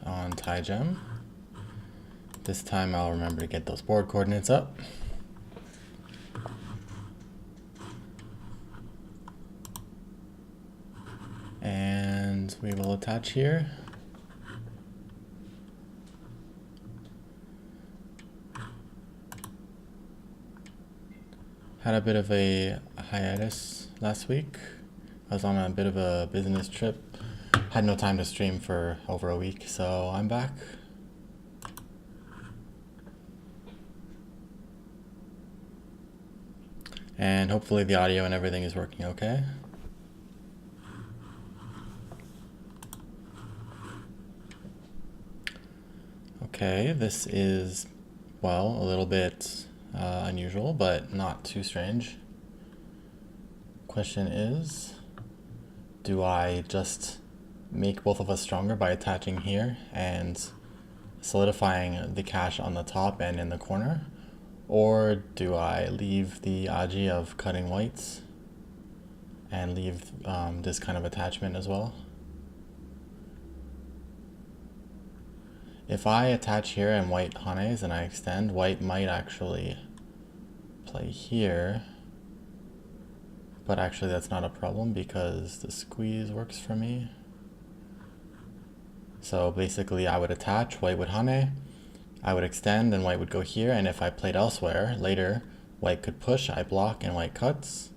on Tygem. This time I'll remember to get those board coordinates up. And we will attach here. Had a bit of a hiatus last week. I was on a bit of a business trip. Had no time to stream for over a week, so I'm back. And hopefully the audio and everything is working okay. Okay, this is, well, a little bit unusual, but not too strange. Question is, do I just make both of us stronger by attaching here and solidifying the cache on the top and in the corner? Or do I leave the agile of cutting whites and leave this kind of attachment as well? If I attach here and white hanes and I extend, white might actually play here. But actually that's not a problem because the squeeze works for me. So basically I would attach, white would hane, I would extend and white would go here, and if I played elsewhere later, white could push, I block and white cuts.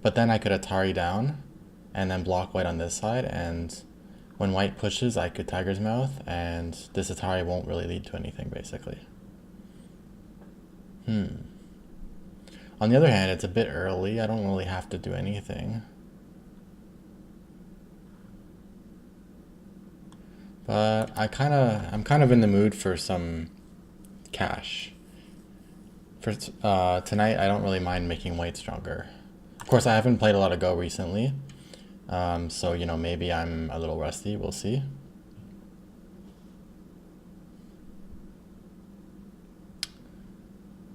But then I could Atari down and then block white on this side, and when white pushes I could Tiger's Mouth, and this Atari won't really lead to anything basically. On the other hand, it's a bit early, I don't really have to do anything. But I'm kind of in the mood for some cache. For tonight, I don't really mind making white stronger. Of course, I haven't played a lot of Go recently, so you know, maybe I'm a little rusty. We'll see.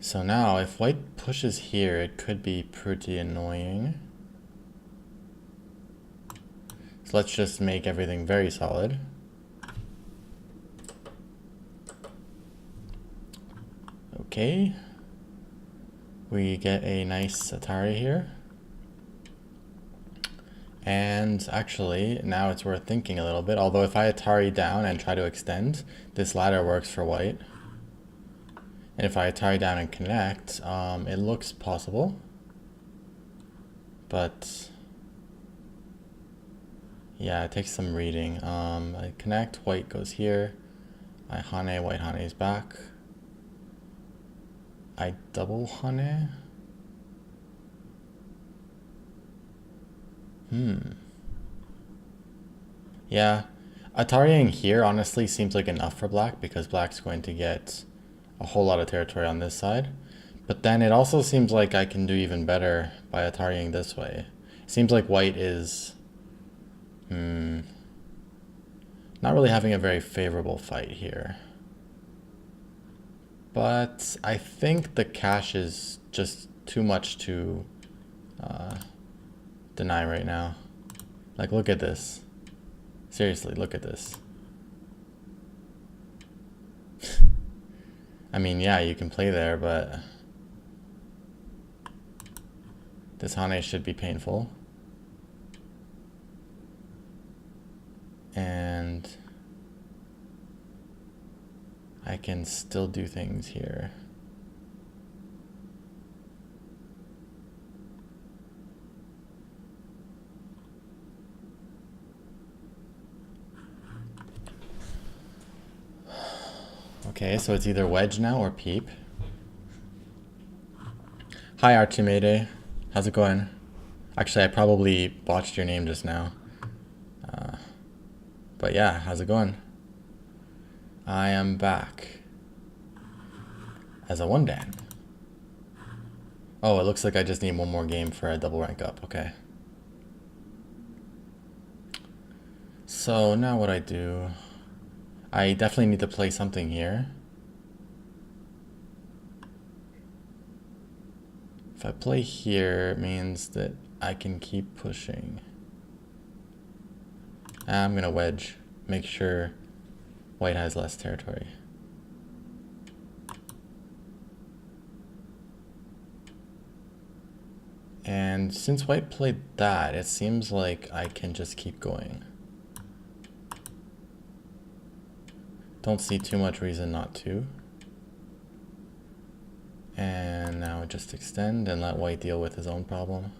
So now, if white pushes here, it could be pretty annoying. So let's just make everything very solid. Okay, we get a nice Atari here. And actually, now it's worth thinking a little bit, although if I Atari down and try to extend, this ladder works for white. And if I Atari down and connect, it looks possible. But yeah, it takes some reading. I connect, white goes here. I hane, white hanes back. I double hane. Yeah, Atariing here honestly seems like enough for black because black's going to get a whole lot of territory on this side. But then it also seems like I can do even better by Atariing this way. It seems like white is not really having a very favorable fight here. But I think the cache is just too much to deny right now. Like, look at this. Seriously, look at this. I mean, yeah, you can play there, but this hane should be painful. And I can still do things here. Okay, so it's either wedge now or peep. Hi Archimede, how's it going? Actually, I probably botched your name just now. But yeah, how's it going? I am back as a one dan. Oh, it looks like I just need one more game for a double rank up. Okay. So now what I do, I definitely need to play something here. If I play here, it means that I can keep pushing. I'm gonna wedge, make sure white has less territory. And since white played that, it seems like I can just keep going. Don't see too much reason not to. And now just extend and let white deal with his own problem.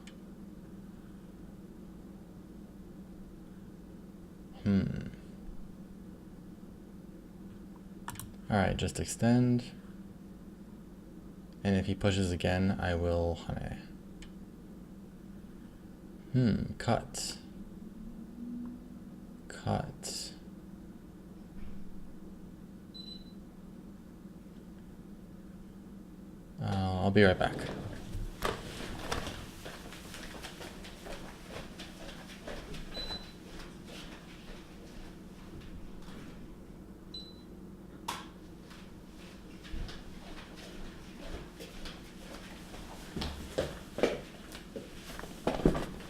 Alright, just extend. And if he pushes again, I will hane. Cut. Cut. I'll be right back.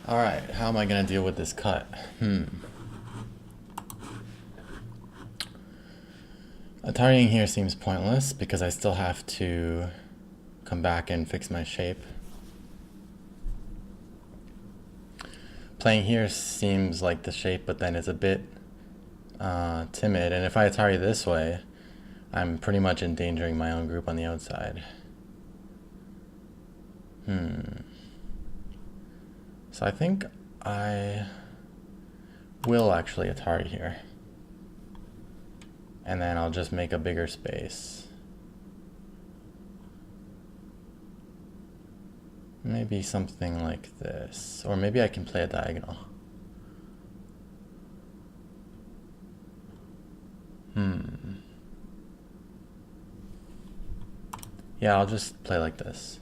All right, how am I gonna deal with this cut? Atarying here seems pointless because I still have to come back and fix my shape. Playing here seems like the shape, but then it's a bit timid, and if I Atari this way, I'm pretty much endangering my own group on the outside. So I think I will actually Atari here. And then I'll just make a bigger space. Maybe something like this. Or maybe I can play a diagonal. Yeah, I'll just play like this.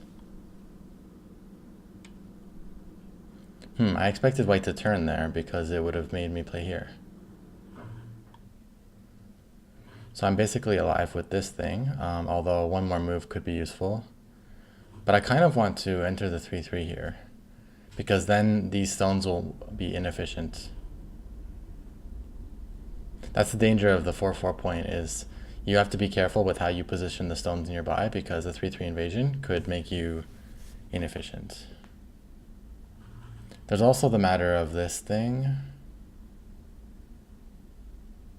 I expected white to turn there because it would have made me play here. So I'm basically alive with this thing, although one more move could be useful. But I kind of want to enter the 3-3 here, because then these stones will be inefficient. That's the danger of the 4-4 point, is you have to be careful with how you position the stones nearby, because the 3-3 invasion could make you inefficient. There's also the matter of this thing.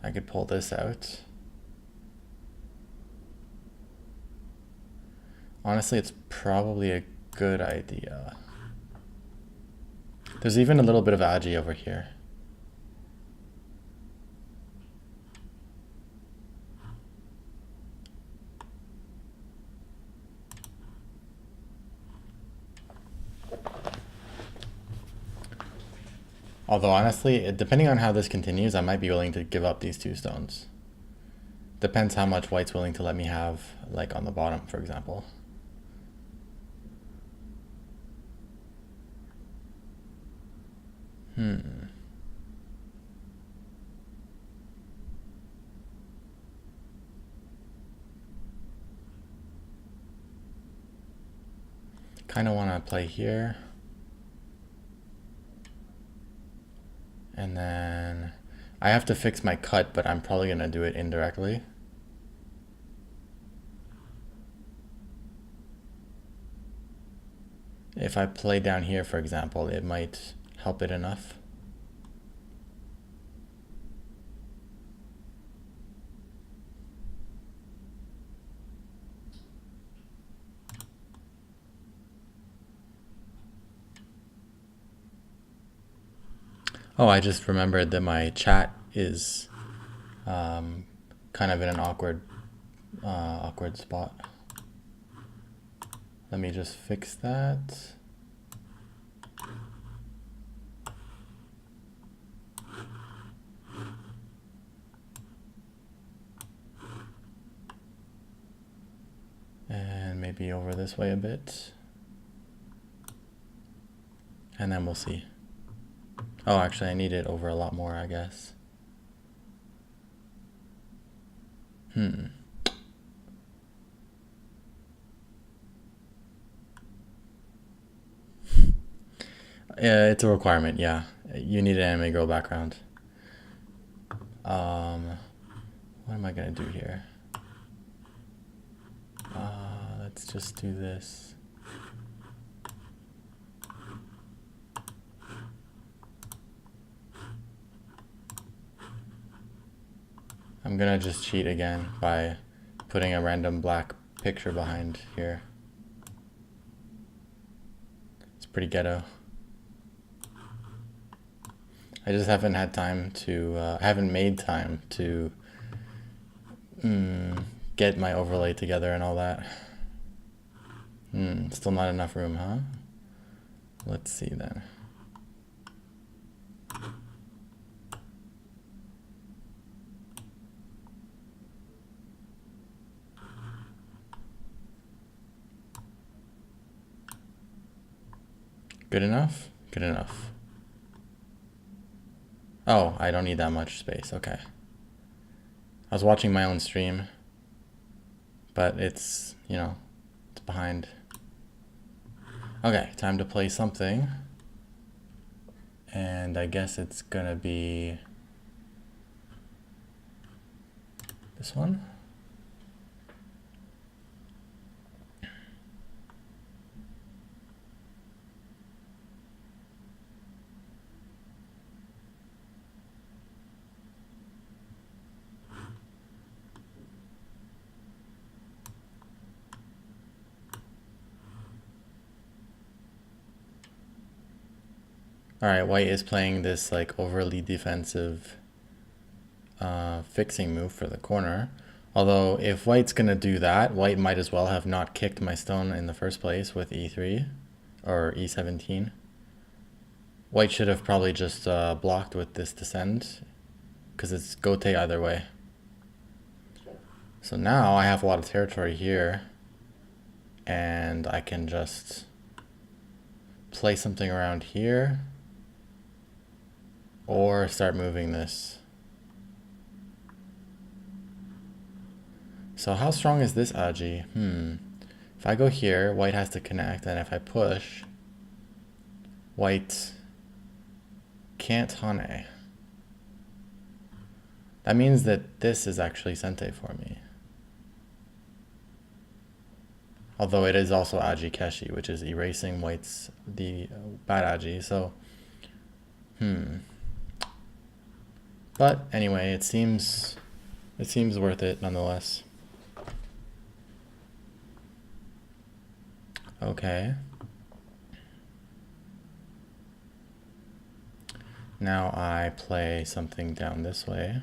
I could pull this out. Honestly, it's probably a good idea. There's even a little bit of agi over here. Although honestly, depending on how this continues, I might be willing to give up these 2 stones. Depends how much white's willing to let me have, like on the bottom, for example. Kind of want to play here. And then I have to fix my cut, but I'm probably going to do it indirectly. If I play down here, for example, it might help it enough. Oh, I just remembered that my chat is kind of in an awkward spot. Let me just fix that. And maybe over this way a bit. And then we'll see. Oh, actually, I need it over a lot more, I guess. Yeah, it's a requirement, yeah. You need an anime girl background. What What am I gonna do here? Let's just do this. I'm gonna just cheat again by putting a random black picture behind here. It's pretty ghetto. I just haven't had time to, haven't made time to get my overlay together and all that. Still not enough room, huh? Let's see then. Good enough? Good enough. Oh, I don't need that much space. Okay. I was watching my own stream, but it's, you know, it's behind. Okay, time to play something. And I guess it's gonna be this one. All right, white is playing this like overly defensive fixing move for the corner. Although if white's gonna do that, white might as well have not kicked my stone in the first place with e3 or e17. White should have probably just blocked with this descend because it's gote either way. So now I have a lot of territory here and I can just play something around here or start moving this. So how strong is this agi? If I go here, white has to connect, and if I push, white can't hane. That means that this is actually sente for me. Although it is also agi keshi, which is erasing white's the bad agi. So, But anyway, it seems worth it nonetheless. Okay. Now I play something down this way.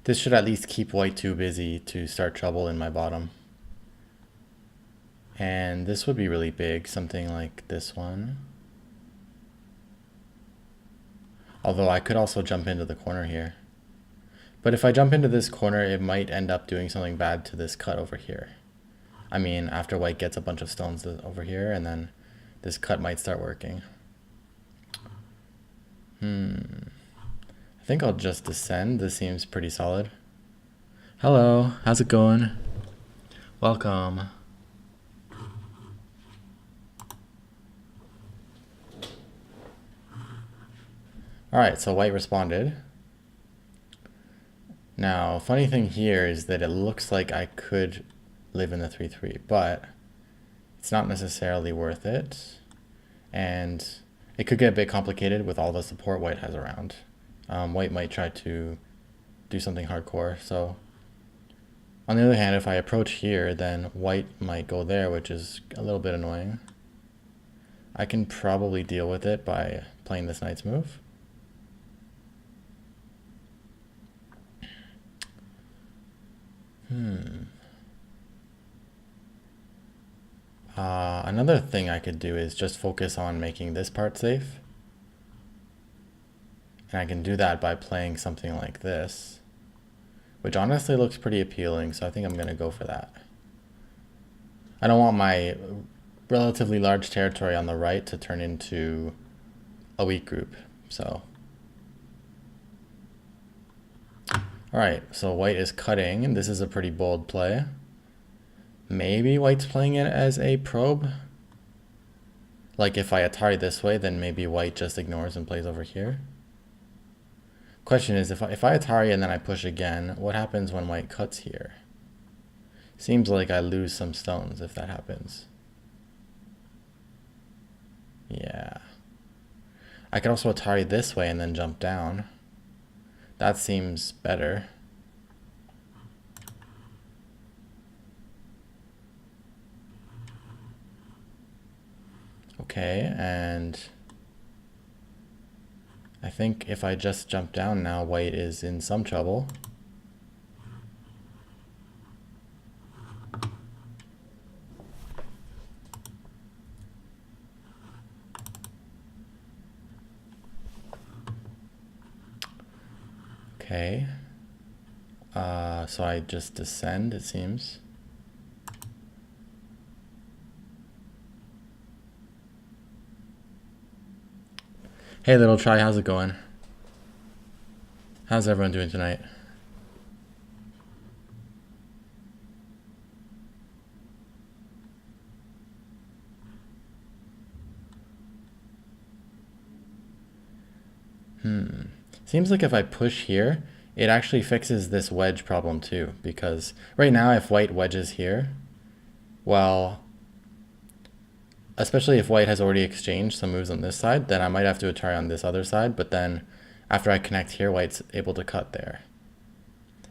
This should at least keep white too busy to start trouble in my bottom. And this would be really big, something like this one. Although I could also jump into the corner here. But if I jump into this corner, it might end up doing something bad to this cut over here. I mean, after white gets a bunch of stones over here, and then this cut might start working. I think I'll just descend. This seems pretty solid. Hello, how's it going? Welcome. All right, so white responded. Now, funny thing here is that it looks like I could live in the 3-3, but it's not necessarily worth it. And it could get a bit complicated with all the support white has around. White might try to do something hardcore. So on the other hand, if I approach here, then white might go there, which is a little bit annoying. I can probably deal with it by playing this knight's move. Another thing I could do is just focus on making this part safe. And I can do that by playing something like this, which honestly looks pretty appealing, so I think I'm going to go for that. I don't want my relatively large territory on the right to turn into a weak group, so All right, so white is cutting, and this is a pretty bold play. Maybe white's playing it as a probe. Like if I Atari this way, then maybe white just ignores and plays over here. Question is, if I Atari and then I push again, what happens when white cuts here? Seems like I lose some stones if that happens. Yeah. I could also Atari this way and then jump down. That seems better. Okay, and I think if I just jump down now, white is in some trouble. Okay. So I just descend, it seems. Hey, little try, how's it going? How's everyone doing tonight? Seems like if I push here, it actually fixes this wedge problem too, because right now if white wedges here, well, especially if white has already exchanged some moves on this side, then I might have to Atari on this other side, but then after I connect here, white's able to cut there.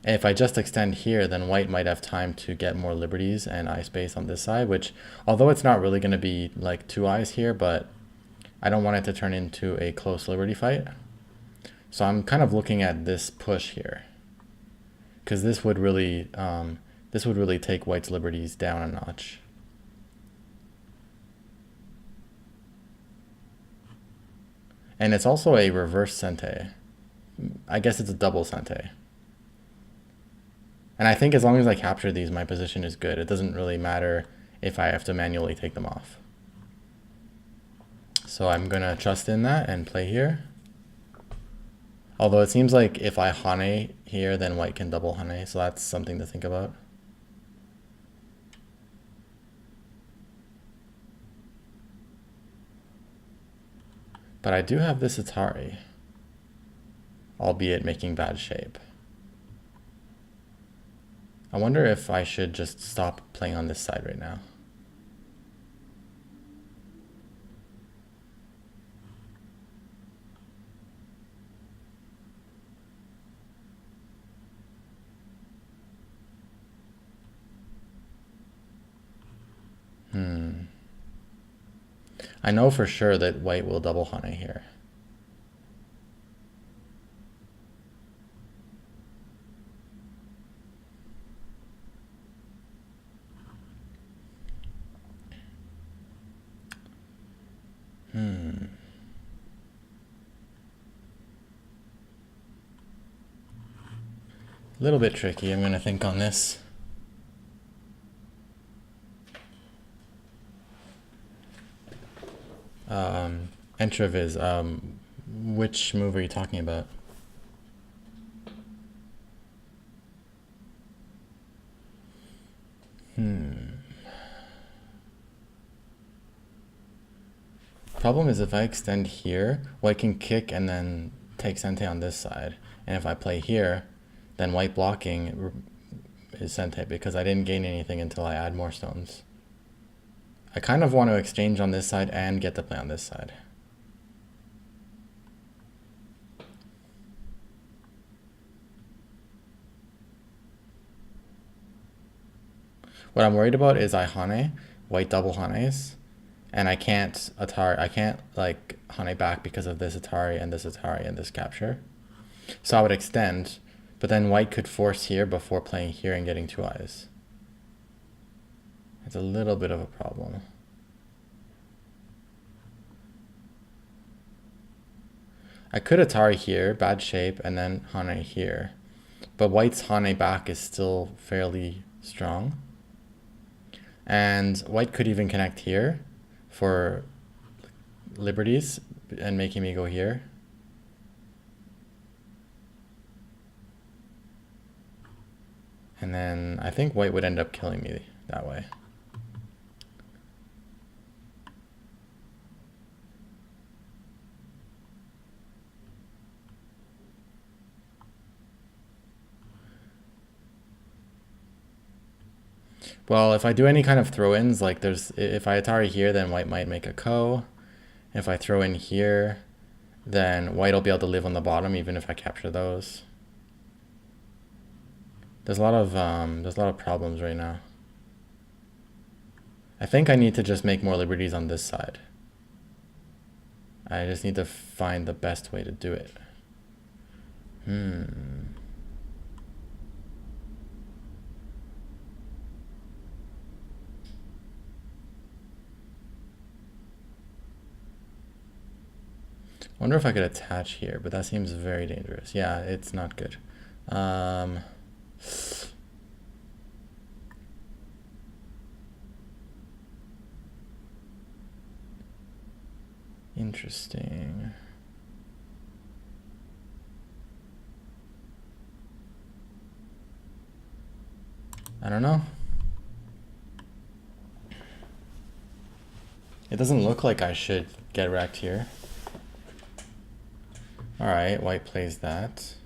And if I just extend here, then white might have time to get more liberties and eye space on this side, which, although it's not really going to be like 2 eyes here, but I don't want it to turn into a close liberty fight. So I'm kind of looking at this push here, because this would really take white's liberties down a notch. And it's also a reverse sente. I guess it's a double sente. And I think as long as I capture these, my position is good. It doesn't really matter if I have to manually take them off. So I'm gonna trust in that and play here. Although it seems like if I hane here, then white can double hane, so that's something to think about. But I do have this Atari, albeit making bad shape. I wonder if I should just stop playing on this side right now. I know for sure that white will double hane here. A little bit tricky. I'm gonna think on this. Entraviz, which move are you talking about? Problem is if I extend here, white can kick and then take sente on this side. And if I play here, then white blocking is sente because I didn't gain anything until I add more stones. I kind of want to exchange on this side and get to play on this side. What I'm worried about is I hane, white double hanes, and I can't Atari, I can't like hane back because of this Atari and this capture. So I would extend, but then white could force here before playing here and getting 2 eyes. It's a little bit of a problem. I could Atari here, bad shape, and then hane here. But white's hane back is still fairly strong. And white could even connect here for liberties and making me go here. And then I think white would end up killing me that way. Well, if I do any kind of throw-ins, like if I Atari here, then white might make a ko. If I throw in here, then white will be able to live on the bottom even if I capture those. There's a lot of problems right now. I think I need to just make more liberties on this side. I just need to find the best way to do it. I wonder if I could attach here, but that seems very dangerous. Yeah, it's not good. Interesting. I don't know. It doesn't look like I should get wrecked here. Alright, white plays that.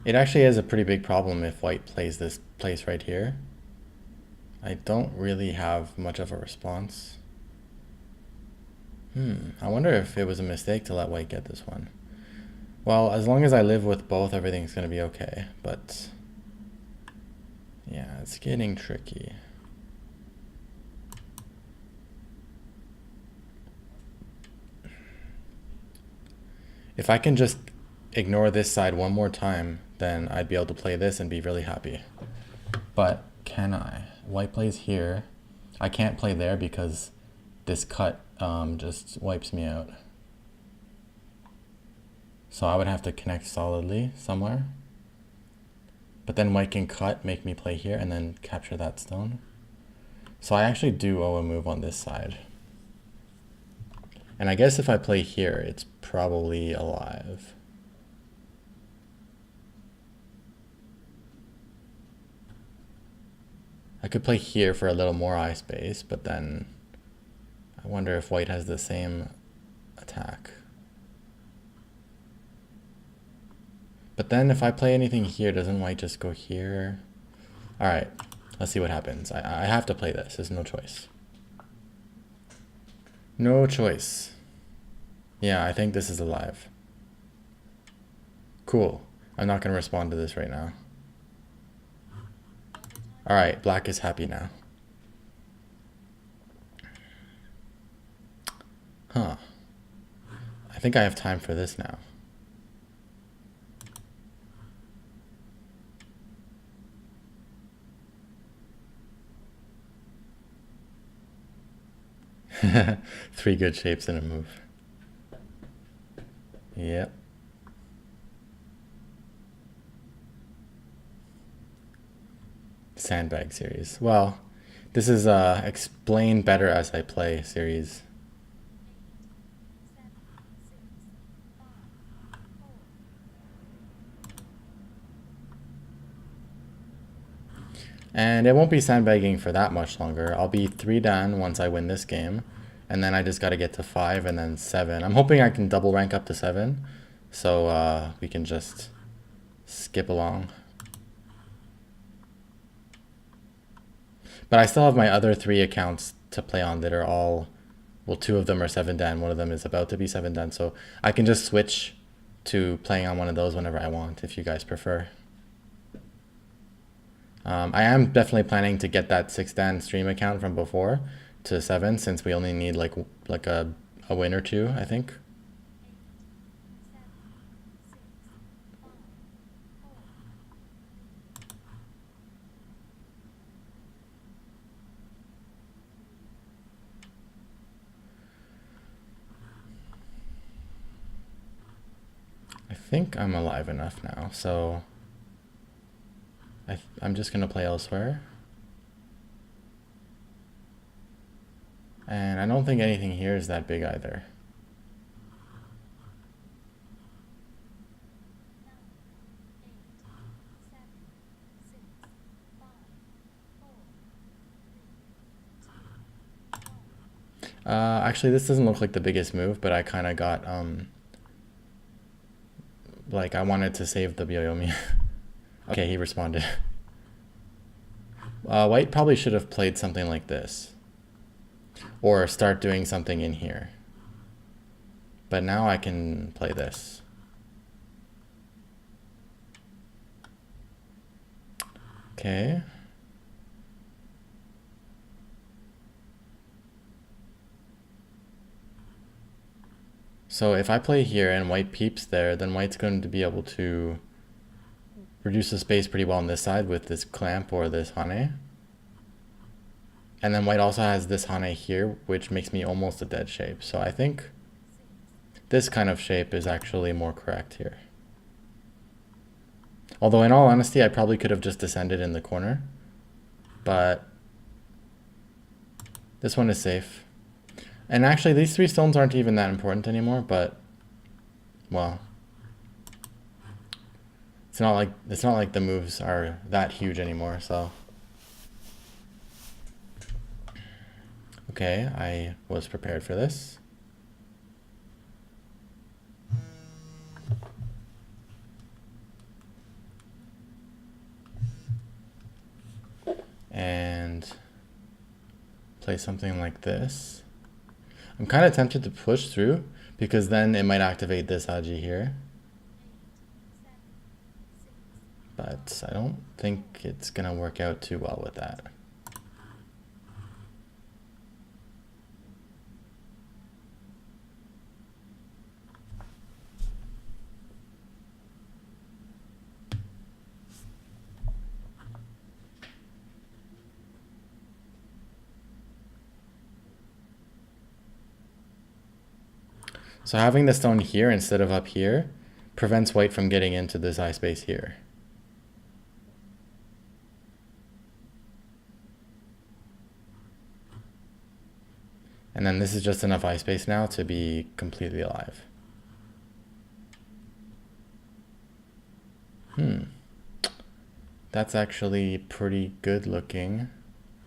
It actually is a pretty big problem if white plays this place right here. I don't really have much of a response. I wonder if it was a mistake to let white get this one. Well, as long as I live with both, everything's going to be okay. But yeah, it's getting tricky. If I can just ignore this side one more time, then I'd be able to play this and be really happy. But can I? White plays here. I can't play there because this cut just wipes me out. So I would have to connect solidly somewhere. But then white can cut, make me play here, and then capture that stone. So I actually do owe a move on this side. And I guess if I play here, it's probably alive. I could play here for a little more eye space, but then I wonder if white has the same attack. But then if I play anything here, doesn't white just go here? All right, let's see what happens. I have to play this. There's no choice. No choice. Yeah, I think this is alive. Cool. I'm not going to respond to this right now. All right, black is happy now. Huh. I think I have time for this now. Three good shapes in a move. Yep. Sandbag series. Well, this is explain better as I play series. And it won't be sandbagging for that much longer. I'll be 3 down once I win this game. And then I just got to get to 5 and then 7. I'm hoping I can double rank up to 7. So we can just skip along. But I still have my other 3 accounts to play on that are all, well, 2 of them are 7 dan. One of them is about to be 7 dan. So I can just switch to playing on one of those whenever I want, if you guys prefer. I am definitely planning to get that 6 dan stream account from before to 7, since we only need like a win or 2, I think. I think I'm alive enough now, so I'm just gonna play elsewhere. And I don't think anything here is that big either. Actually, this doesn't look like the biggest move, but I kind of got, like, I wanted to save the Byoyomi. Okay, he responded. White probably should have played something like this. Or start doing something in here. But now I can play this. Okay. So if I play here and white peeps there, then white's going to be able to reduce the space pretty well on this side with this clamp or this hane. And then white also has this hane here, which makes me almost a dead shape. So I think this kind of shape is actually more correct here. Although in all honesty, I probably could have just descended in the corner. But this one is safe. And actually, these 3 stones aren't even that important anymore, but, well, it's not like the moves are that huge anymore, so. Okay, I was prepared for this. And play something like this. I'm kind of tempted to push through because then it might activate this Aji here. But I don't think it's going to work out too well with that. So having the stone here instead of up here prevents white from getting into this eye space here. And then this is just enough eye space now to be completely alive. That's actually pretty good looking.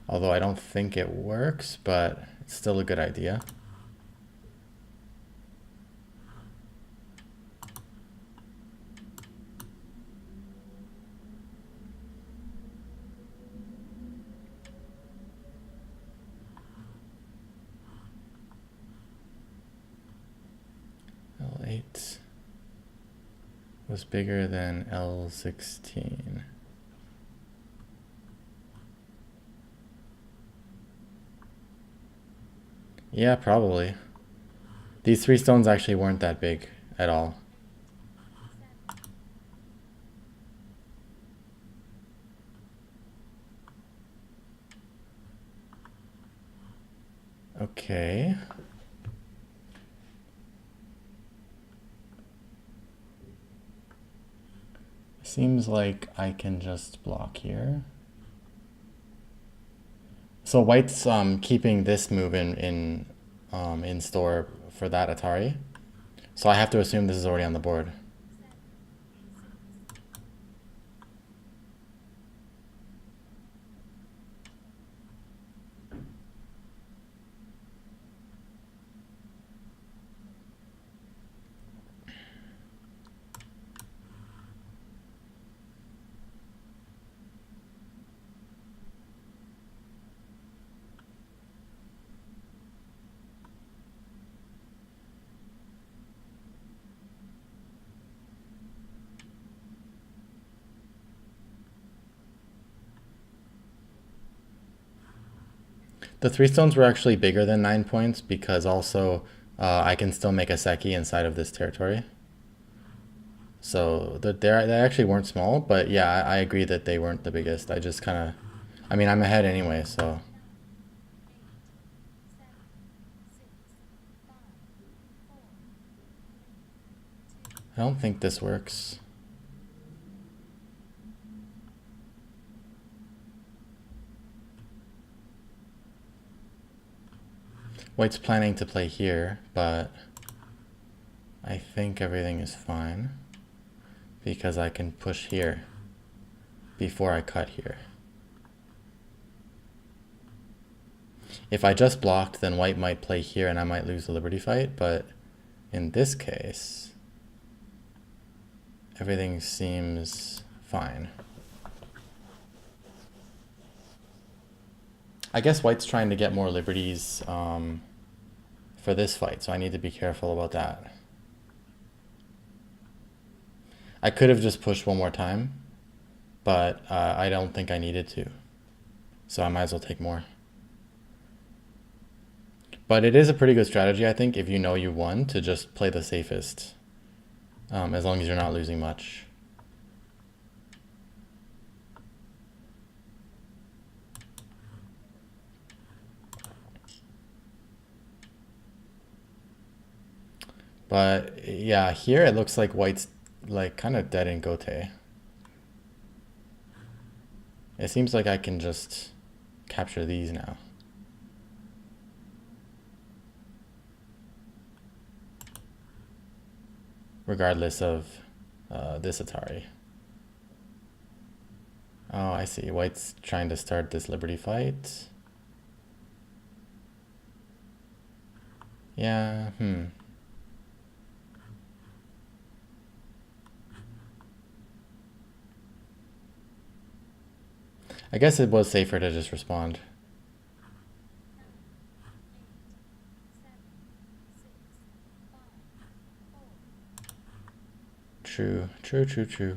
Although I don't think it works, but it's still a good idea. L8 was bigger than L16. Yeah, probably. These 3 stones actually weren't that big at all. Okay. Seems like I can just block here. So white's keeping this move in store for that Atari. So I have to assume this is already on the board. The 3 stones were actually bigger than 9 points because also I can still make a Seki inside of this territory. So they actually weren't small, but yeah, I agree that they weren't the biggest. I just kind of, I mean, I'm ahead anyway, so. I don't think this works. White's planning to play here, but I think everything is fine because I can push here before I cut here. If I just blocked, then white might play here and I might lose the liberty fight, but in this case, everything seems fine. I guess white's trying to get more liberties for this fight, so I need to be careful about that. I could have just pushed one more time, but I don't think I needed to. So I might as well take more. But it is a pretty good strategy, I think, if you know you won, to just play the safest, as long as you're not losing much. But yeah, here it looks like white's like kind of dead in Gote. It seems like I can just capture these now. Regardless of this Atari. Oh, I see. White's trying to start this liberty fight. Yeah, I guess it was safer to just respond. True, true, true, true.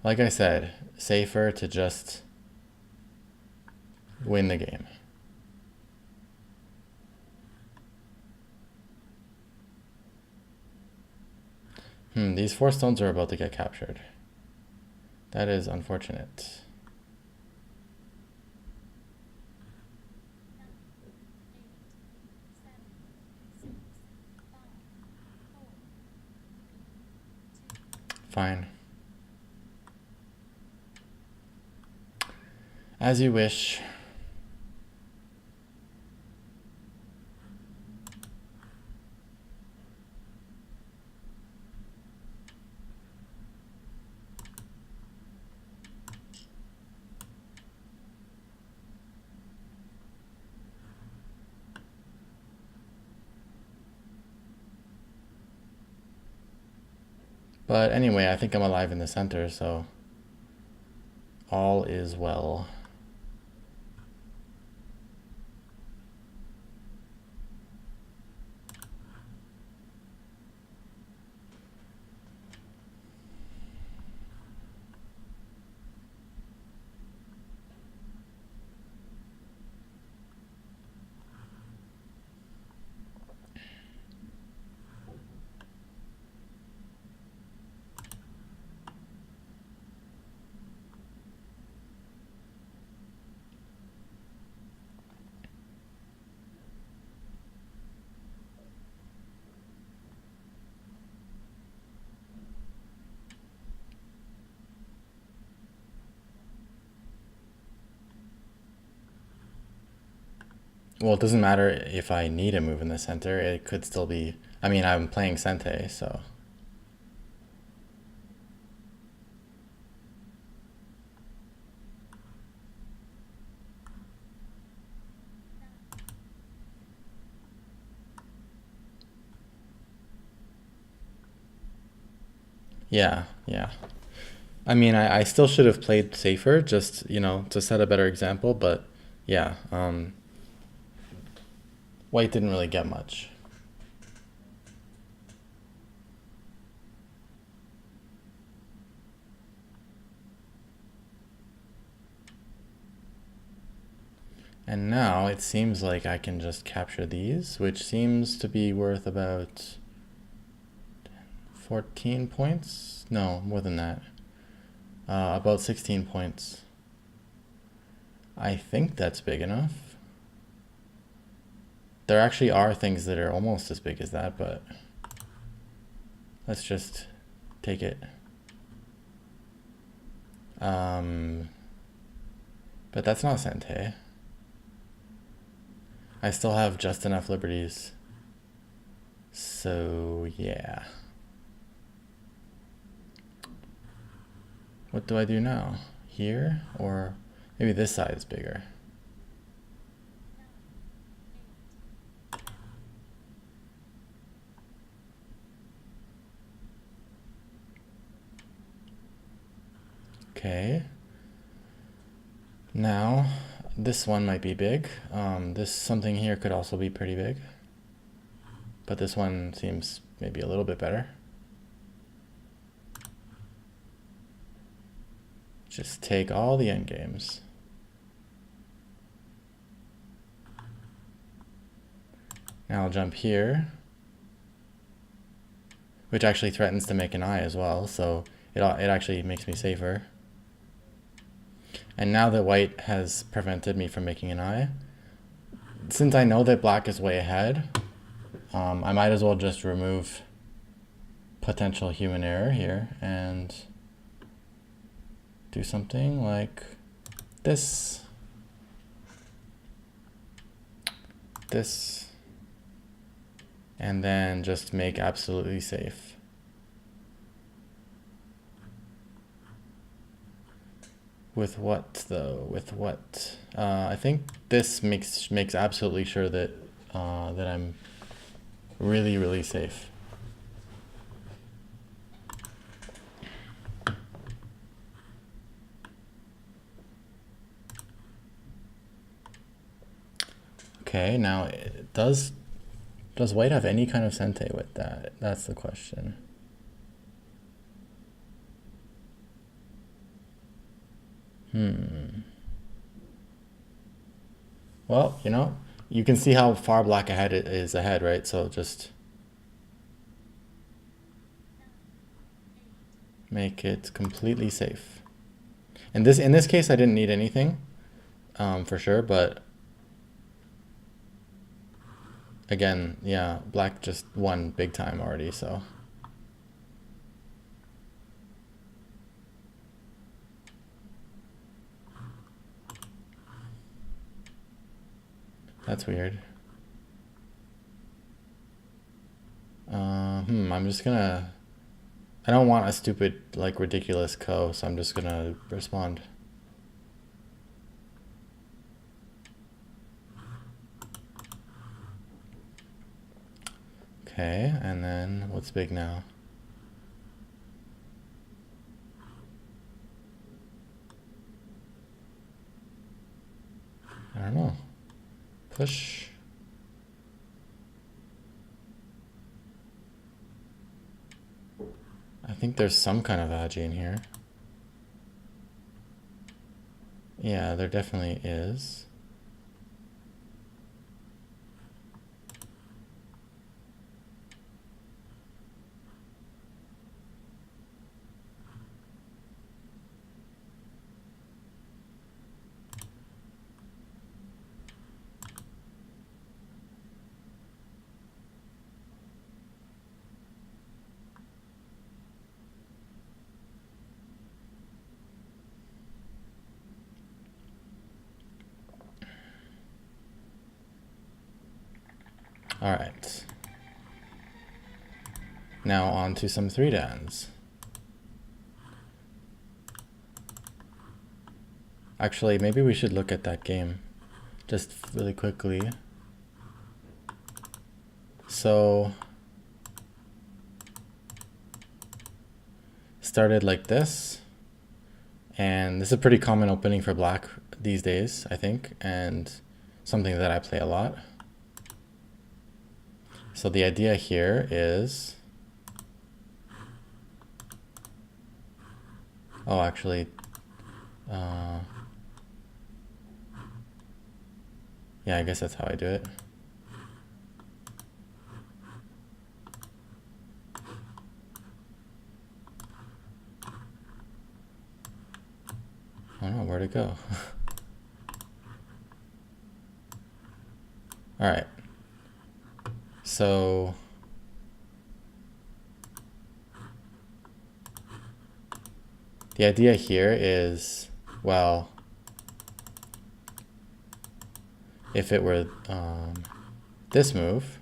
Like I said, safer to just win the game. These 4 stones are about to get captured. That is unfortunate. Fine. As you wish. But anyway, I think I'm alive in the center, so all is well. Well, it doesn't matter if I need a move in the center. It could still be... I mean, I'm playing Sente, so... Yeah, yeah. I mean, I still should have played safer, just, you know, to set a better example, but yeah, white didn't really get much. And now it seems like I can just capture these, which seems to be worth about 14 points? No, more than that. About 16 points. I think that's big enough. There actually are things that are almost as big as that, but let's just take it. But that's not Sente. I still have just enough liberties. So, yeah. What do I do now? Here? Or maybe this side is bigger. Okay. Now, this one might be big. This something here could also be pretty big. But this one seems maybe a little bit better. Just take all the endgames. Now I'll jump here, which actually threatens to make an eye as well, so it actually makes me safer. And now that white has prevented me from making an eye, since I know that black is way ahead, I might as well just remove potential human error here and do something like this, and then just make absolutely safe. With what though? With what? I think this makes absolutely sure that that I'm really, really safe. Okay, now does white have any kind of sente with that? That's the question. Well, you know, you can see how far black ahead it is ahead, right? So just make it completely safe. And in this case, I didn't need anything, for sure, but again, yeah, black just won big time already, so. That's weird. I'm just gonna, I don't want a stupid, like, ridiculous so I'm just gonna respond. Okay, and then what's big now? I don't know. Push. I think there's some kind of agi in here. Yeah, there definitely is. All right. Now on to some 3-dans. Actually, maybe we should look at that game just really quickly. So, started like this, and this is a pretty common opening for black these days, I think, and something that I play a lot. So the idea here is, oh, actually, yeah, I guess that's how I do it. I don't know, where'd it go? All right. So the idea here is, well, if it were this move,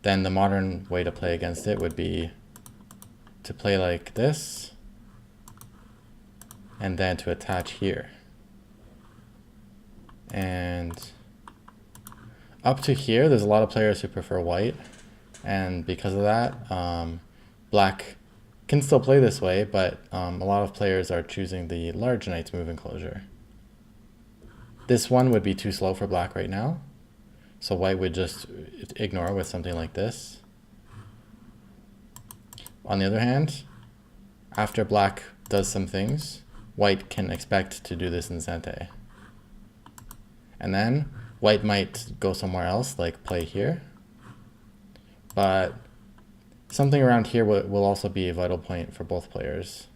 then the modern way to play against it would be to play like this, and then to attach here. And up to here, there's a lot of players who prefer white, and because of that, black can still play this way, but a lot of players are choosing the large knight's move enclosure. This one would be too slow for black right now, so white would just ignore with something like this. On the other hand, after black does some things, white can expect to do this in Sente. And then white might go somewhere else, like play here. But something around here will also be a vital point for both players.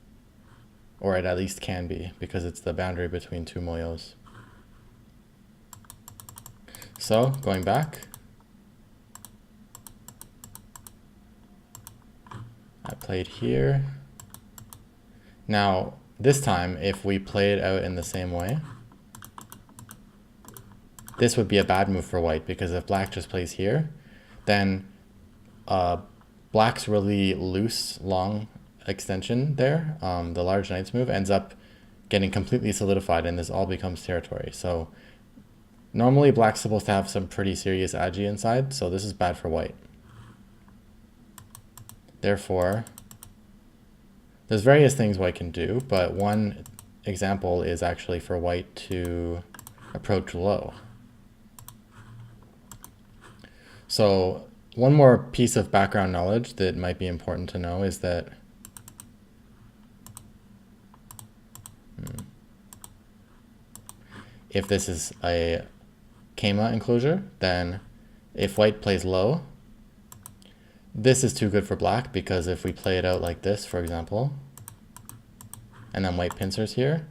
Or it at least can be, because it's the boundary between two moyos. So, going back, I played here. Now, this time, if we play it out in the same way, this would be a bad move for white, because if black just plays here, then black's really loose, long extension there, the large knight's move, ends up getting completely solidified, and this all becomes territory. So normally black's supposed to have some pretty serious agi inside, so this is bad for white. Therefore, there's various things white can do, but one example is actually for white to approach low. So one more piece of background knowledge that might be important to know is that if this is a Kema enclosure, then if white plays low, this is too good for black, because if we play it out like this, for example, and then white pincers here,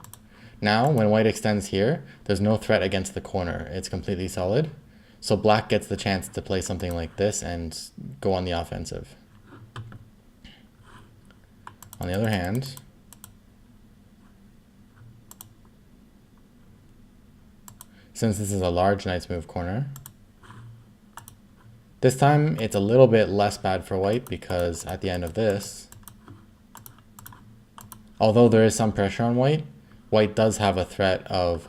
now when white extends here, there's no threat against the corner. It's completely solid. So black gets the chance to play something like this and go on the offensive. On the other hand, since this is a large knight's move corner, this time it's a little bit less bad for white, because at the end of this, although there is some pressure on white, white does have a threat of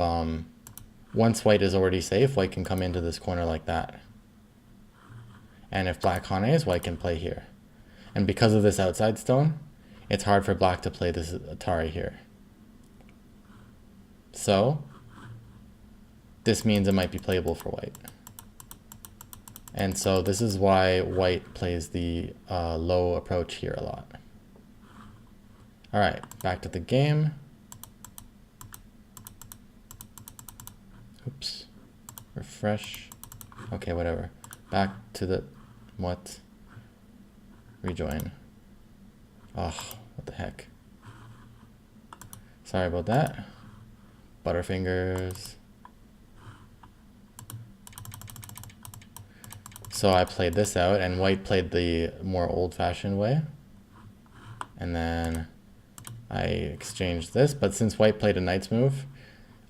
once white is already safe, white can come into this corner like that. And if black hanes, white can play here. And because of this outside stone, it's hard for black to play this Atari here. So this means it might be playable for white. And so this is why white plays the low approach here a lot. All right, back to the game. Oops, refresh. Okay, whatever. Back to the, what? Rejoin. Oh, what the heck. Sorry about that. Butterfingers. So I played this out, and white played the more old-fashioned way. And then I exchanged this, but since white played a knight's move,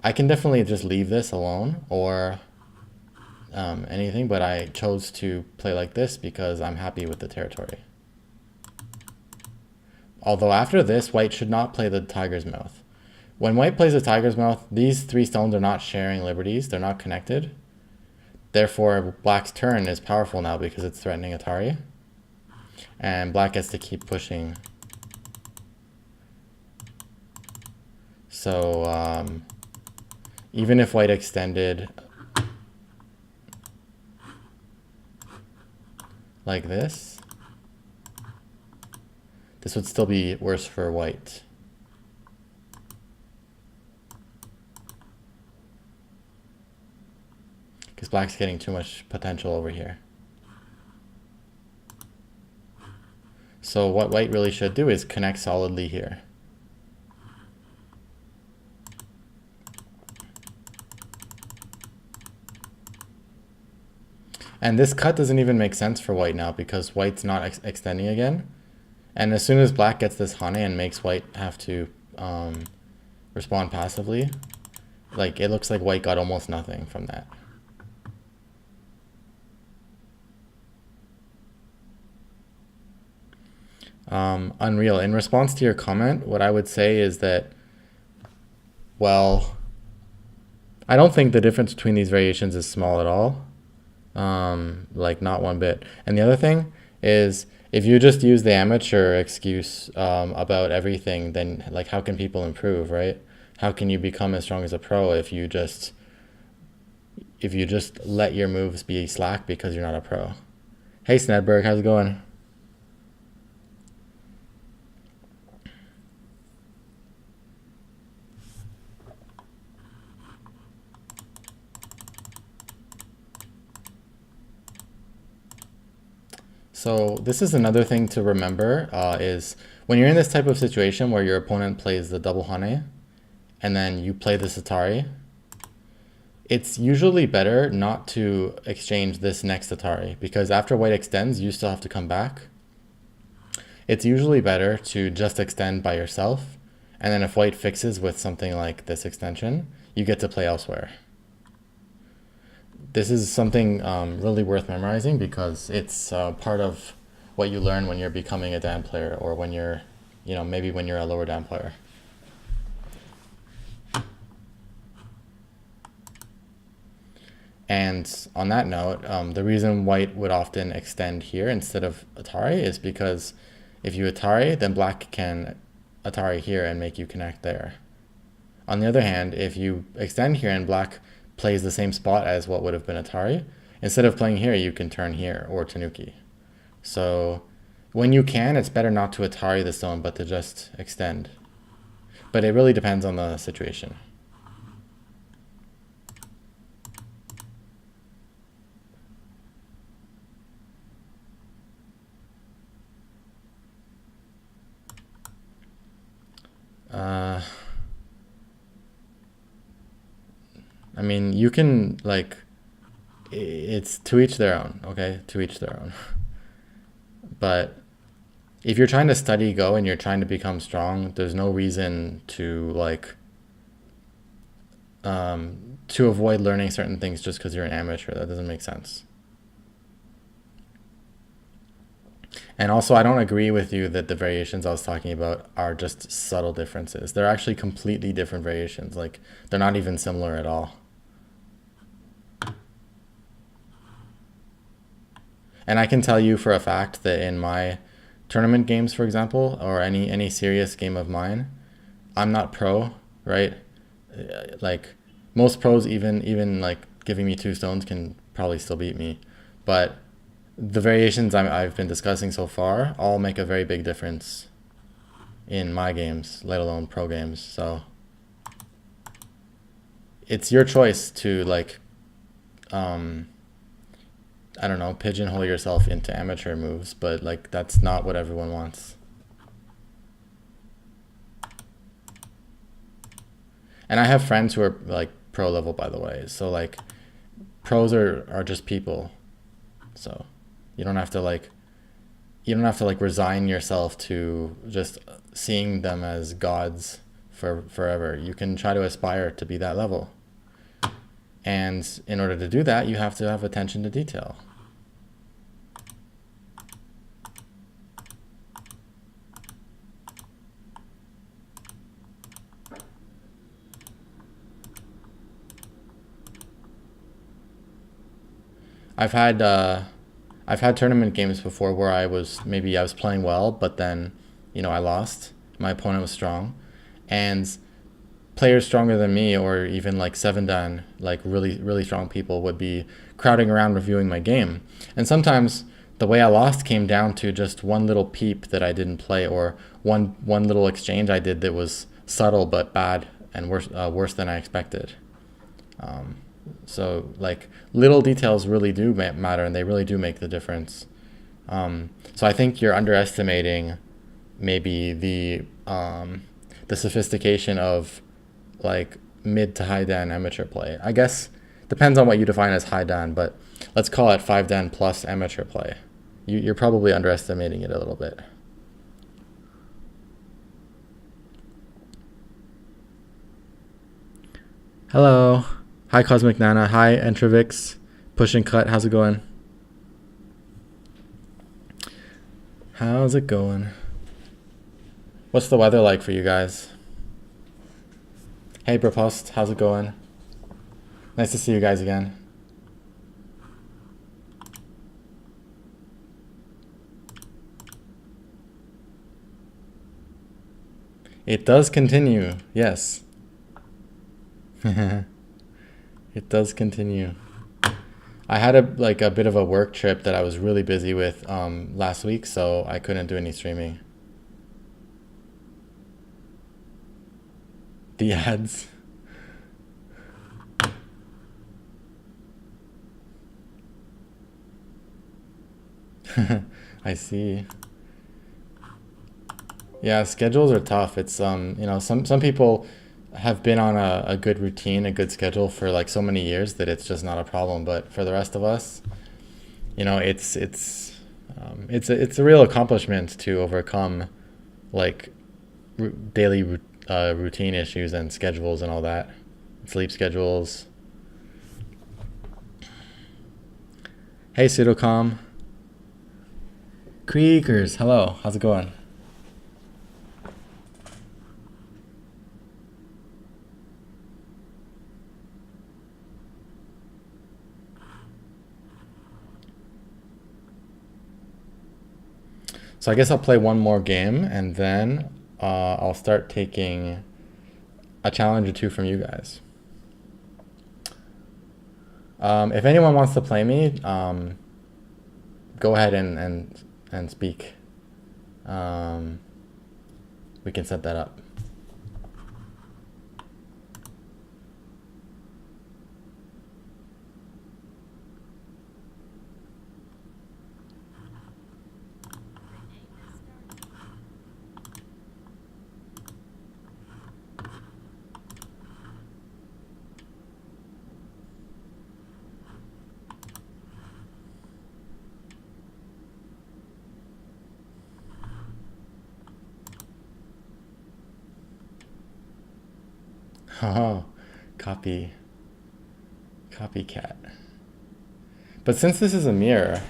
I can definitely just leave this alone or anything, but I chose to play like this because I'm happy with the territory. Although after this, white should not play the tiger's mouth. When white plays the tiger's mouth, these three stones are not sharing liberties, they're not connected. Therefore, black's turn is powerful now because it's threatening Atari. And black gets to keep pushing. So even if white extended like this would still be worse for white. Because black's getting too much potential over here. So what white really should do is connect solidly here. And this cut doesn't even make sense for white now because white's not extending again. And as soon as black gets this hane and makes white have to respond passively, like it looks like white got almost nothing from that. Unreal. In response to your comment, what I would say is that, well, I don't think the difference between these variations is small at all. Like not one bit. And the other thing is, If you just use the amateur excuse about everything, then like how can people improve, right? How can you become as strong as a pro if you just let your moves be slack because you're not a pro? Hey Snedberg, how's it going? So this is another thing to remember is when you're in this type of situation where your opponent plays the double Hane and then you play the Atari, it's usually better not to exchange this next Atari because after white extends, you still have to come back. It's usually better to just extend by yourself, and then if white fixes with something like this extension, you get to play elsewhere. This is something really worth memorizing because it's part of what you learn when you're becoming a Dan player or when you're, maybe when you're a lower Dan player. And on that note, the reason white would often extend here instead of Atari is because if you Atari, then black can Atari here and make you connect there. On the other hand, if you extend here and black plays the same spot as what would have been Atari, instead of playing here, you can turn here or Tanuki. So when you can, it's better not to Atari the stone, but to just extend. But it really depends on the situation. I mean, you can, like, it's to each their own, okay? To each their own. But if you're trying to study Go and you're trying to become strong, there's no reason to, like, to avoid learning certain things just because you're an amateur. That doesn't make sense. And also, I don't agree with you that the variations I was talking about are just subtle differences. They're actually completely different variations. Like, they're not even similar at all. And I can tell you for a fact that in my tournament games, for example, or any serious game of mine, I'm not pro, right? Like, most pros, even like giving me 2 stones, can probably still beat me. But the variations I've been discussing so far all make a very big difference in my games, let alone pro games. So it's your choice to, like, I don't know, pigeonhole yourself into amateur moves, but like that's not what everyone wants. And I have friends who are like pro level, by the way. So like pros are just people. So you don't have to like resign yourself to just seeing them as gods for forever. You can try to aspire to be that level. And in order to do that, you have to have attention to detail. I've had tournament games before where I was playing well, but then, I lost. My opponent was strong, and players stronger than me, or even like 7-dan, like really strong people, would be crowding around reviewing my game. And sometimes the way I lost came down to just one little peep that I didn't play, or one little exchange I did that was subtle but bad and worse than I expected. So like little details really do matter, and they really do make the difference. So I think you're underestimating maybe the sophistication of like mid to high dan amateur play. I guess depends on what you define as high dan, but let's call it 5-dan plus amateur play. You're probably underestimating it a little bit. Hello. Hi, Cosmic Nana. Hi, Entrovix. Push and Cut. How's it going? How's it going? What's the weather like for you guys? Hey, Brapost. How's it going? Nice to see you guys again. It does continue, yes. It does continue. I had a bit of a work trip that I was really busy with last week, so I couldn't do any streaming. The ads. I see. Yeah, schedules are tough. It's you know, some people have been on a good routine, a good schedule for like so many years that it's just not a problem. But for the rest of us, you know, it's a real accomplishment to overcome like daily routine issues and schedules and all that, sleep schedules. Hey, Pseudocom. Creakers, hello. How's it going? So I guess I'll play one more game and then I'll start taking a challenge or two from you guys. If anyone wants to play me, go ahead and speak. We can set that up. Oh, copycat. But since this is a mirror,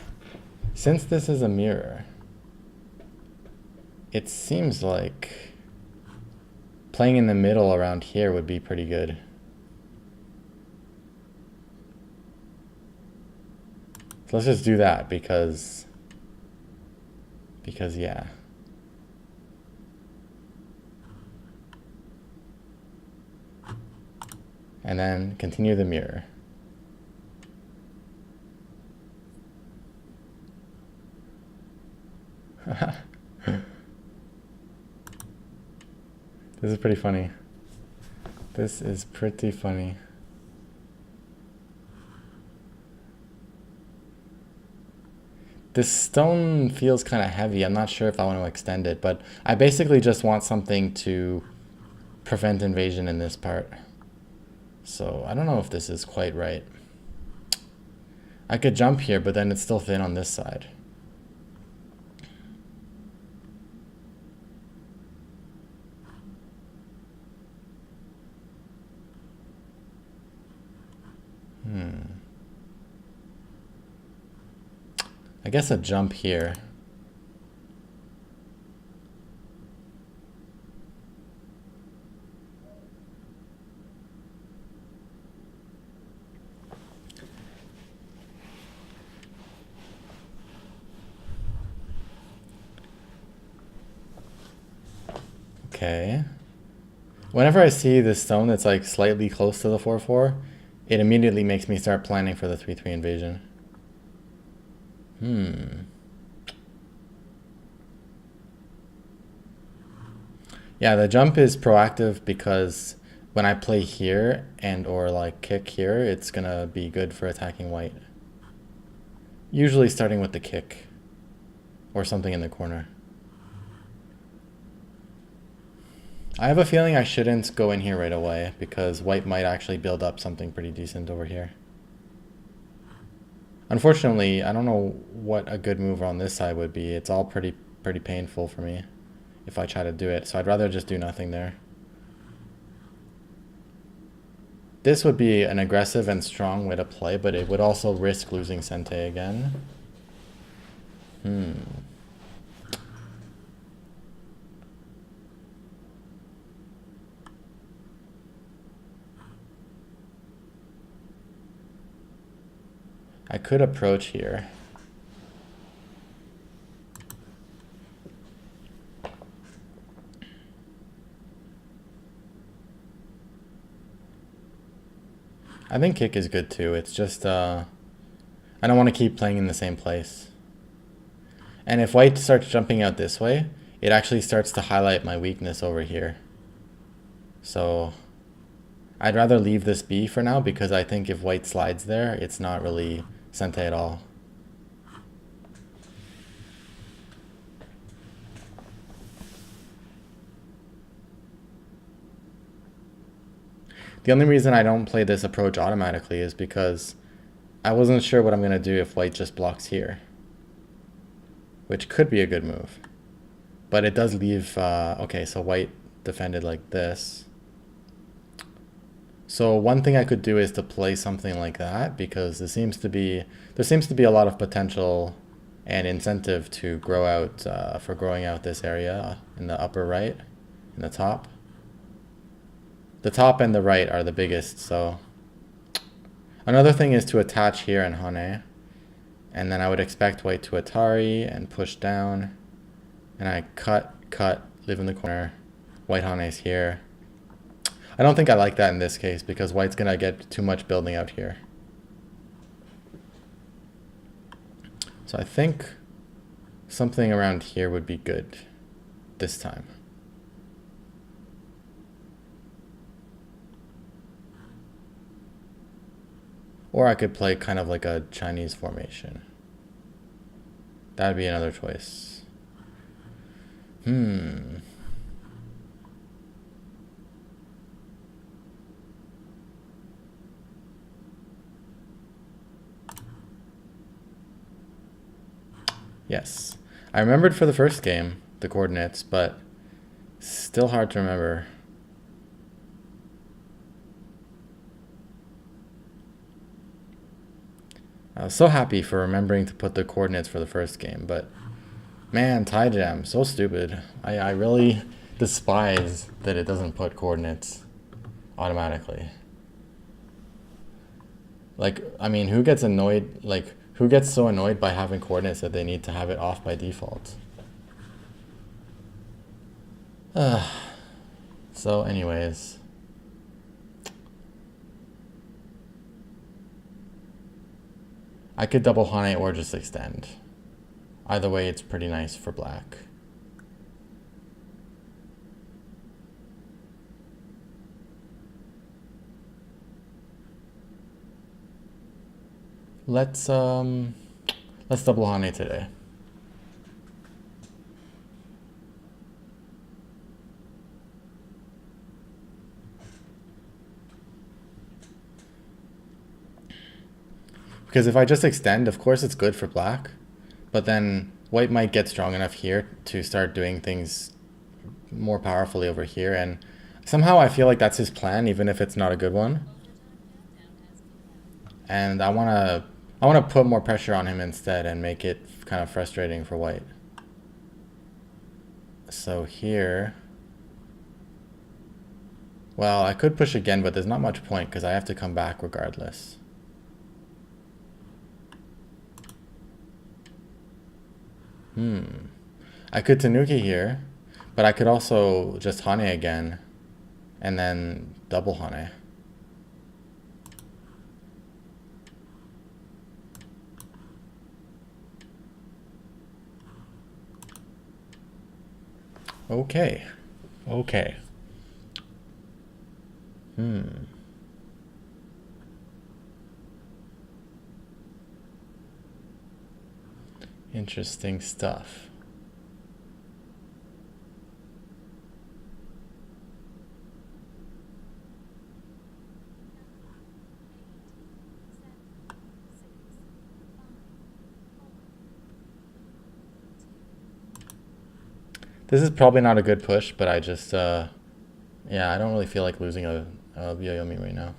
it seems like playing in the middle around here would be pretty good. So let's just do that because yeah. And then continue the mirror. This is pretty funny. This is pretty funny. This stone feels kind of heavy. I'm not sure if I want to extend it, but I basically just want something to prevent invasion in this part. So I don't know if this is quite right. I could jump here, but then it's still thin on this side. I guess a jump here. Okay. Whenever I see this stone that's like slightly close to the 4-4, it immediately makes me start planning for the 3-3 invasion. Yeah, the jump is proactive because when I play here and or like kick here, it's gonna be good for attacking white. Usually starting with the kick or something in the corner. I have a feeling I shouldn't go in here right away because white might actually build up something pretty decent over here. Unfortunately, I don't know what a good move on this side would be. It's all pretty painful for me if I try to do it, so I'd rather just do nothing there. This would be an aggressive and strong way to play, but it would also risk losing Sente again. I could approach here. I think kick is good too. It's just, I don't want to keep playing in the same place. And if white starts jumping out this way, it actually starts to highlight my weakness over here. So I'd rather leave this be for now, because I think if white slides there, it's not really sente at all. The only reason I don't play this approach automatically is because I wasn't sure what I'm going to do if white just blocks here, which could be a good move. But it does leave, okay, so white defended like this. So one thing I could do is to play something like that, because there seems to be a lot of potential and incentive to grow out, for growing out this area in the upper right, in the top. The top and the right are the biggest, so. Another thing is to attach here and Hane. And then I would expect white to Atari and push down. And I cut, live in the corner. White Hane's here. I don't think I like that in this case, because white's gonna get too much building out here. So I think something around here would be good this time. Or I could play kind of like a Chinese formation. That'd be another choice. Yes. I remembered for the first game, the coordinates, but still hard to remember. I was so happy for remembering to put the coordinates for the first game, but man, Tygem, so stupid. I really despise that it doesn't put coordinates automatically. Like, I mean, who gets annoyed, like, who gets so annoyed by having coordinates that they need to have it off by default? So anyways. I could double Hane or just extend. Either way, it's pretty nice for black. Let's double Hane today. Because if I just extend, of course it's good for black, but then white might get strong enough here to start doing things more powerfully over here, and somehow I feel like that's his plan, even if it's not a good one. And I wanna put more pressure on him instead and make it kind of frustrating for white. So here, well, I could push again, but there's not much point because I have to come back regardless. I could Tanuki here, but I could also just Hane again and then double Hane. Okay. Okay. Interesting stuff. This is probably not a good push, but I just, yeah, I don't really feel like losing a Yoyomi right now.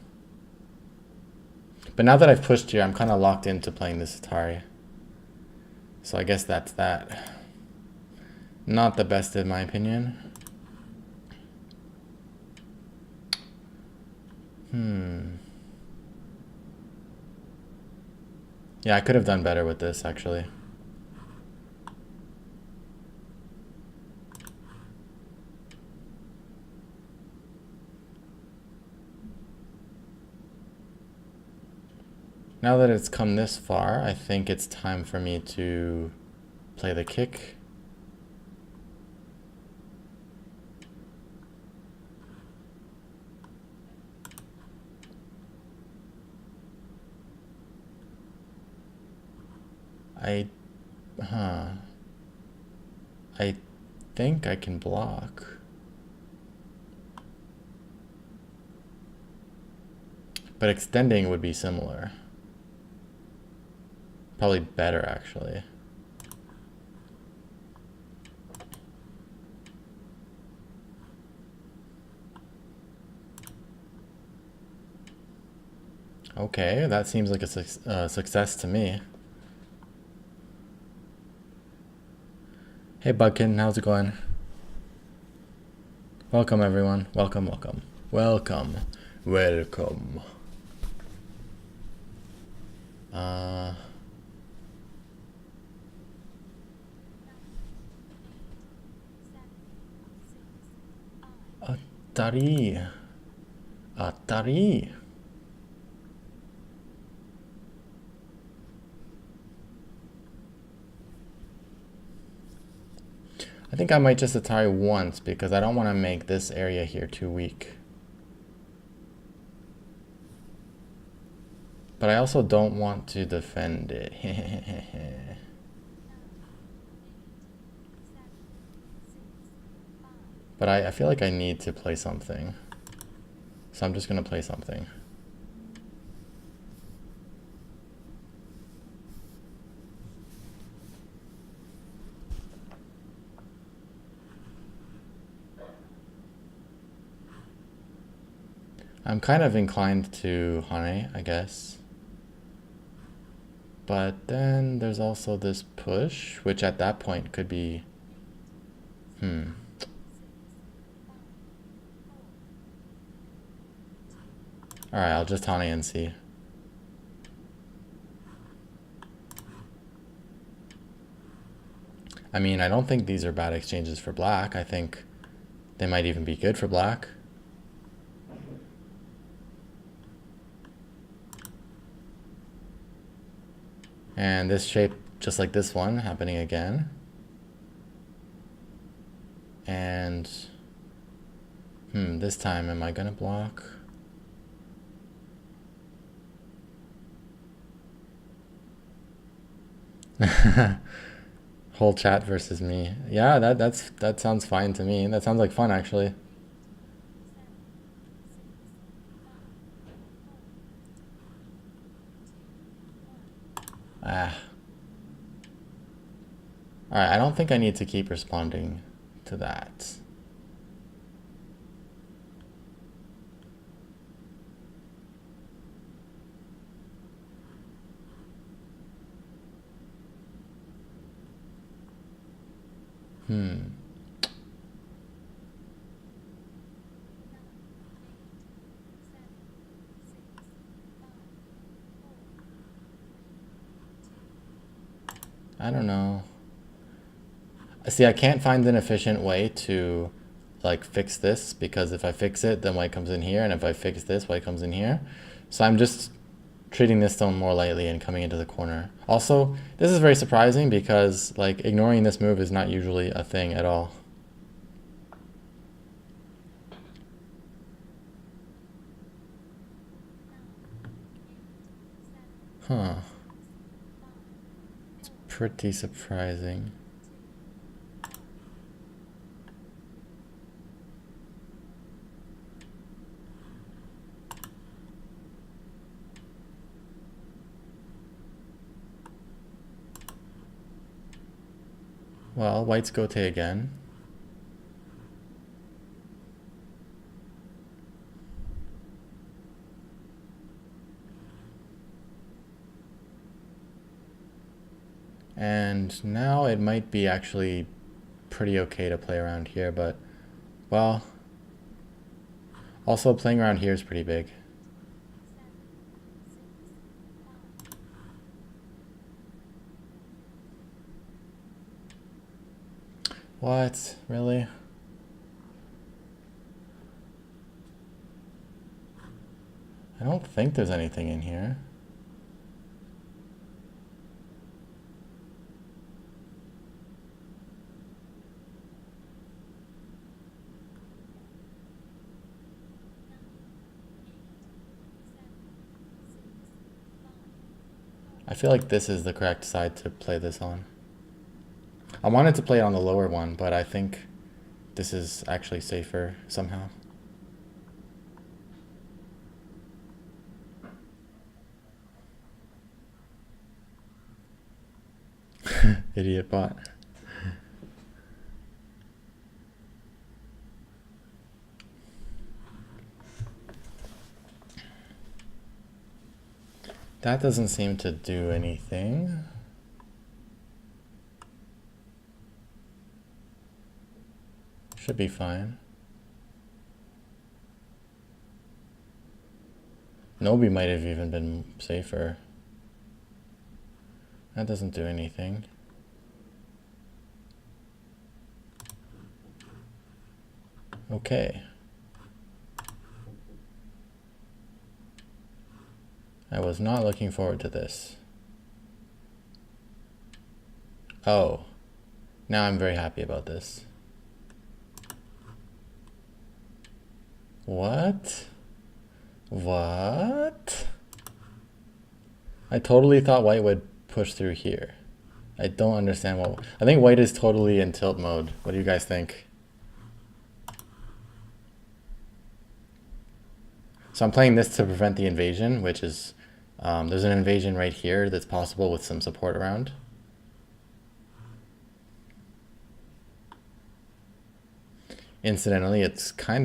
But now that I've pushed here, I'm kind of locked into playing this Atari. So I guess that's that. Not the best in my opinion. Yeah, I could have done better with this actually. Now that it's come this far, I think it's time for me to play the kick. I think I can block. But extending would be similar. Probably better, actually. Okay, that seems like a success to me. Hey Budkin, how's it going? Welcome everyone. Welcome, welcome. Welcome. Welcome. Atari. Atari. I think I might just Atari once because I don't want to make this area here too weak. But I also don't want to defend it. But I feel like I need to play something. So I'm just going to play something. I'm kind of inclined to Hane, I guess. But then there's also this push, which at that point could be... Alright, I'll just Hane and see. I mean, I don't think these are bad exchanges for black. I think they might even be good for black. And this shape, just like this one, happening again. And this time, am I gonna block? Whole chat versus me. Yeah, that sounds fine to me. That sounds like fun, actually. Alright, I don't think I need to keep responding to that. I don't know. See, I can't find an efficient way to like fix this because if I fix it, then white comes in here, and if I fix this, white comes in here. So I'm just treating this stone more lightly and coming into the corner. Also, this is very surprising because like ignoring this move is not usually a thing at all. Huh. It's pretty surprising. Well, white's Gote again. And now it might be actually pretty okay to play around here, but, well, also playing around here is pretty big. What? Really? I don't think there's anything in here. I feel like this is the correct side to play this on. I wanted to play it on the lower one, but I think this is actually safer somehow. Idiot bot. That doesn't seem to do anything. Should be fine. Nobi might have even been safer. That doesn't do anything. Okay. I was not looking forward to this. Oh, now I'm very happy about this. What? What? I totally thought white would push through here. I don't understand what... I think white is totally in tilt mode. What do you guys think? So I'm playing this to prevent the invasion, which is... there's an invasion right here that's possible with some support around. Incidentally, it's kind